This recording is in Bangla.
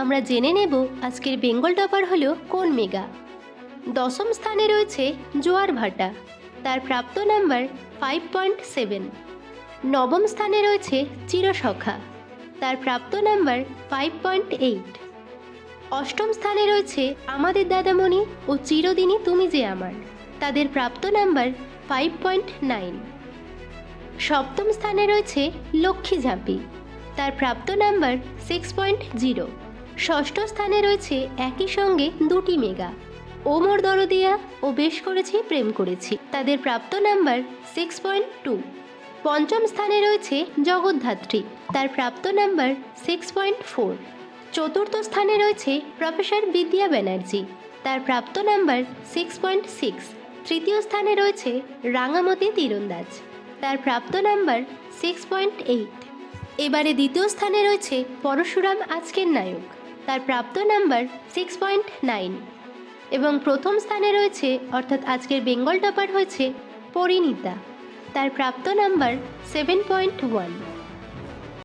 আমরা জেনে নেব আজকের বেঙ্গল টপার হলো কোন মেগা। দশম স্থানে রয়েছে জোয়ার ভাটা, তার প্রাপ্ত নাম্বার 5.7। নবম স্থানে রয়েছে চিরসখা, তার প্রাপ্ত নাম্বার 5.8। অষ্টম স্থানে রয়েছে আমাদের দাদামণি ও চিরদিনই তুমি যে আমার, তাদের প্রাপ্ত নাম্বার 5.9। সপ্তম স্থানে রয়েছে লক্ষ্মী ঝাঁপি, তার প্রাপ্ত নাম্বার 6.0। ষষ্ঠ স্থানে রয়েছে একই সঙ্গে দুটি মেগা, ওমর দরদিয়া ও বেশ করেছি প্রেম করেছি, তাদের প্রাপ্ত নাম্বার 6.2। পঞ্চম স্থানে রয়েছে জগদ্ধাত্রী, তার প্রাপ্ত নাম্বার 6.4। চতুর্থ স্থানে রয়েছে প্রফেসর বিদ্যা ব্যানার্জি, তার প্রাপ্ত নাম্বার 6.6। তৃতীয় স্থানে রয়েছে রাঙামতি তীরন্দাজ, তার প্রাপ্ত নাম্বার 6.8। এবারে দ্বিতীয় স্থানে রয়েছে পরশুরাম আজকের নায়ক, তার প্রাপ্ত নাম্বার 6.9। এবং প্রথম স্থানে রয়েছে অর্থাৎ আজকের বেঙ্গল টপার হয়েছে পরিণীতা, তার প্রাপ্ত নাম্বার 7.1।